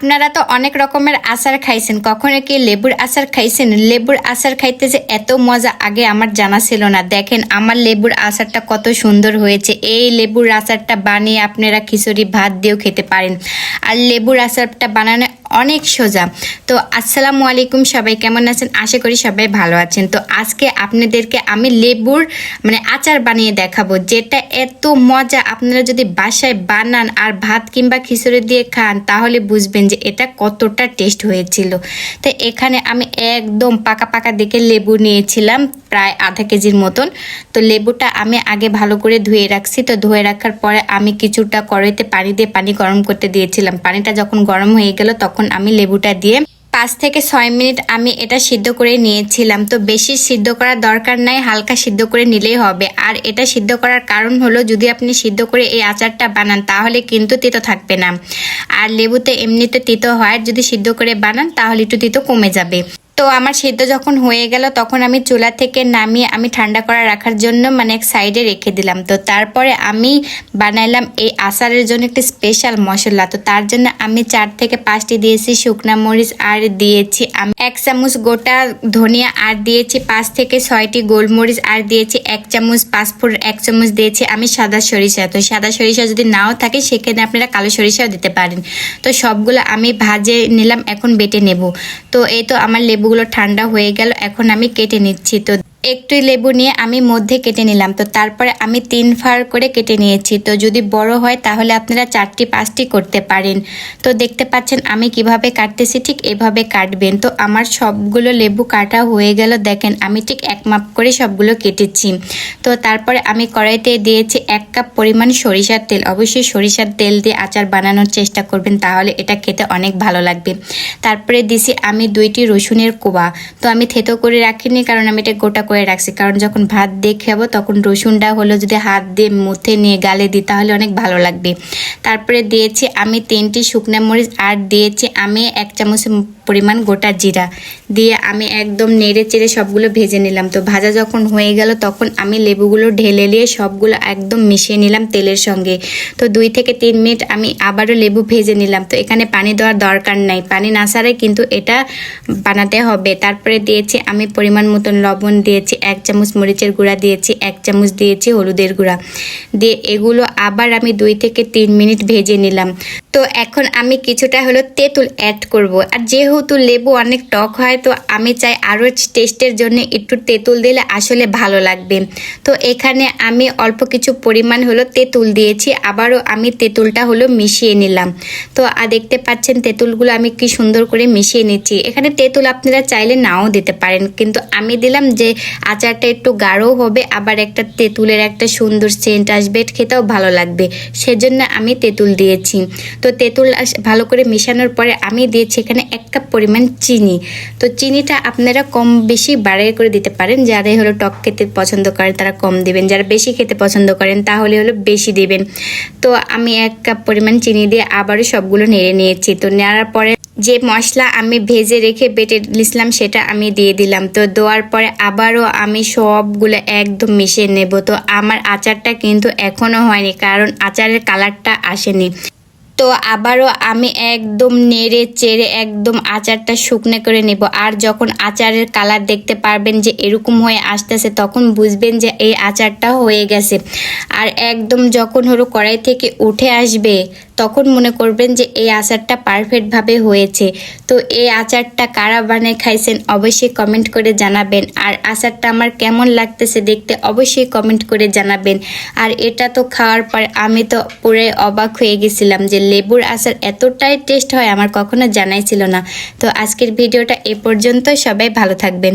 আপনারা তো অনেক রকমের আচার খাইছেন, কখনো কি লেবুর আচার খাইছেন? লেবুর আচার খাইতে যে এত মজা আগে আমার জানা ছিল না। দেখেন আমার লেবুর আচারটা কত সুন্দর হয়েছে। এই লেবুর আচারটা বানিয়ে আপনারা খিচুড়ি ভাত দিয়েও খেতে পারেন। আর লেবুর আচারটা বানানো অনেক সোজা। তো আসসালামু আলাইকুম, সবাই কেমন আছেন? আশা করি সবাই ভালো আছেন। তো আজকে আপনাদেরকে আমি লেবুর আচার বানিয়ে দেখাবো, যেটা এত মজা। আপনারা যদি বাসায় বানান আর ভাত কিংবা খিচুড়ি দিয়ে খান তাহলে বুঝবেন যে এটা কতটা টেস্ট হয়েছিল। তো এখানে আমি একদম পাকা পাকা দেখে লেবু নিয়েছিলাম, প্রায় আধা কেজির মতন। তো লেবুটা আমি আগে ভালো করে ধুয়ে রাখছি। তো ধুয়ে রাখার পরে আমি কিছুটা কড়াইতে পানি গরম করতে দিয়েছিলাম। পানিটা যখন গরম হয়ে গেল তখন আমি লেবুটা দিয়ে 5 থেকে 6 মিনিট আমি এটা সিদ্ধ করে নিয়েছিলাম। তো বেশি সিদ্ধ করার দরকার নাই, হালকা সিদ্ধ করে নিলেই হবে। আর এটা সিদ্ধ করার কারণ হলো, যদি আপনি সিদ্ধ করে এই আচারটা বানান তাহলে কিন্তু তিতো থাকবে না। আর লেবুতে এমনিতে তিতো হয়, যদি সিদ্ধ করে বানান তাহলে একটু তিতো কমে যাবে। তো আমার সিদ্ধ যখন হয়ে গেল তখন আমি চুলা থেকে নামিয়ে আমি ঠান্ডা করা রাখার জন্য এক সাইডে রেখে দিলাম। তো তারপরে আমি বানাইলাম এই আচারের জন্য একটি স্পেশাল মশলা। তো তার জন্য আমি 4 থেকে 5টি দিয়েছি শুকনা মরিচ, আর দিয়েছি আমি 1 চামচ গোটা ধনিয়া, আর দিয়েছি 5 থেকে 6টি গোলমরিচ, আর দিয়েছি 1 চামচ পাঁচফোড়ন, 1 চামচ দিয়েছি আমি সাদা সরিষা। তো সাদা সরিষা যদি নাও থাকে সেক্ষেত্রে আপনারা কালো সরিষাও দিতে পারেন। তো সবগুলো আমি ভাজে নিলাম, এখন বেটে নেব। তো এই তো আমার লেবুগুলো ঠান্ডা হয়ে গেল, এখন আমি কেটে নিচ্ছি। তো একটু লেবু নিয়ে আমি মধ্যে কেটে নিলাম। তো তারপরে আমি 3 ফার করে কেটে নিয়েছি। তো যদি বড় হয় তাহলে আপনারা 4টি 5টি করতে পারেন। তো দেখতে পাচ্ছেন আমি কিভাবে কাটতেছি, ঠিক এভাবে কাটবেন। তো আমার সবগুলো লেবু কাটা হয়ে গেল। দেখেন আমি ঠিক 1 মাপ করে সবগুলো কেটেছি। তো তারপরে আমি কড়াইতে দিয়েছি 1 কাপ পরিমাণ সরিষার তেল। অবশ্যই সরিষার তেল দিয়ে আচার বানানোর চেষ্টা করবেন, তাহলে এটা খেতে অনেক ভালো লাগবে। তারপরে দিছি আমি 2টি রসুনের কোয়া। তো আমি থেতো করে রাখিনি, কারণ আমি এটা গোটা করে রাখছি, কারণ যখন ভাত দিয়ে খাবো তখন রসুনটা হলো যদি হাত দিয়ে মুথে নিয়ে গালে দিই তাহলে অনেক ভালো লাগবে। তারপরে দিয়েছি আমি 3টি শুকনো মরিচ, আর দিয়েছি আমি 1 চামচ পরিমাণ গোটা জিরা দিয়ে আমি একদম নেড়ে চেড়ে সবগুলো ভেজে নিলাম। তো ভাজা যখন হয়ে গেল তখন আমি লেবুগুলো ঢেলে নিয়ে সবগুলো একদম মিশিয়ে নিলাম তেলের সঙ্গে। তো 2 থেকে 3 মিনিট আমি আবারও লেবু ভেজে নিলাম। তো এখানে পানি দেওয়ার দরকার নাই, পানি না ছাড়াই কিন্তু এটা বানাতে হবে। তারপরে দিয়েছি আমি পরিমাণ মতন লবণ, দিয়েছি 1 চামচ মরিচের গুঁড়া, দিয়েছি 1 চামচ দিয়েছি হলুদের গুঁড়া দিয়ে এগুলো আবার আমি 2 থেকে 3 মিনিট ভেজে নিলাম। তো এখন আমি কিছুটা হলো তেঁতুল অ্যাড করব। আর যেহেতু লেবু অনেক টক হয়, তো আমি চাই আরও টেস্টের জন্য একটু তেঁতুল দিলে আসলে ভালো লাগবে। তো এখানে আমি অল্প কিছু পরিমাণ হলো তেঁতুল দিয়েছি, আবারও আমি তেঁতুলটা হলো মিশিয়ে নিলাম। তো দেখতে পাচ্ছেন তেঁতুলগুলো আমি কি সুন্দর করে মিশিয়ে নিচ্ছি। এখানে তেঁতুল আপনারা চাইলে নাও দিতে পারেন, কিন্তু আমি দিলাম যে আচারটা একটু গাঢ় হবে, আবার একটা তেঁতুলের একটা সুন্দর সেন্ট আসবে, খেতেও ভালো লাগবে, সেজন্য আমি তেঁতুল দিয়েছি। তো তেঁতুল ভালো করে মেশানোর পরে আমি দিয়েছি এখানে 1 কাপ পরিমাণ চিনি। তো চিনিটা আপনারা কম বেশি বাড়িয়ে করে দিতে পারেন। যারা হলো টক খেতে পছন্দ করেন তারা কম দিবেন, যারা বেশি খেতে পছন্দ করেন তাহলে হলো বেশি দিবেন। তো আমি 1 কাপ পরিমাণ চিনি দিয়ে আবারও সবগুলো নেড়ে নিয়েছি। তো নেড়ার পরে যে মশলা আমি ভেজে রেখে বেটে নিয়েছিলাম সেটা আমি দিয়ে দিলাম। তো দেওয়ার পরে আবারও আমি সবগুলো একদম মিশিয়ে নেব। তো আমার আচারটা কিন্তু এখনও হয়নি, কারণ আচারের কালারটা আসেনি। তো আবারও আমি একদম নেড়ে চেড়ে একদম আচারটা শুকনো করে নেব। আর যখন আচারের কালার দেখতে পারবেন যে এরকম হয়ে আসতেছে, তখন বুঝবেন যে এই আচারটা হয়ে গেছে। আর একদম যখন হলো কড়াই থেকে উঠে আসবে তখন মনে করবেন যে এই আচারটা পারফেক্টভাবে হয়েছে। তো এই আচারটা কারা বানিয়ে খাইছেন অবশ্যই কমেন্ট করে জানাবেন। আর আচারটা আমার কেমন লাগতেছে দেখতে অবশ্যই কমেন্ট করে জানাবেন। আর এটা তো খাওয়ার পর আমি তো পুরো অবাক হয়ে গেছিলাম যে লেবুর আচার এতটাই টেস্ট হয় আমার কখনো জানাই ছিল না। তো আজকের ভিডিওটা এ পর্যন্ত, সবাই ভালো থাকবেন।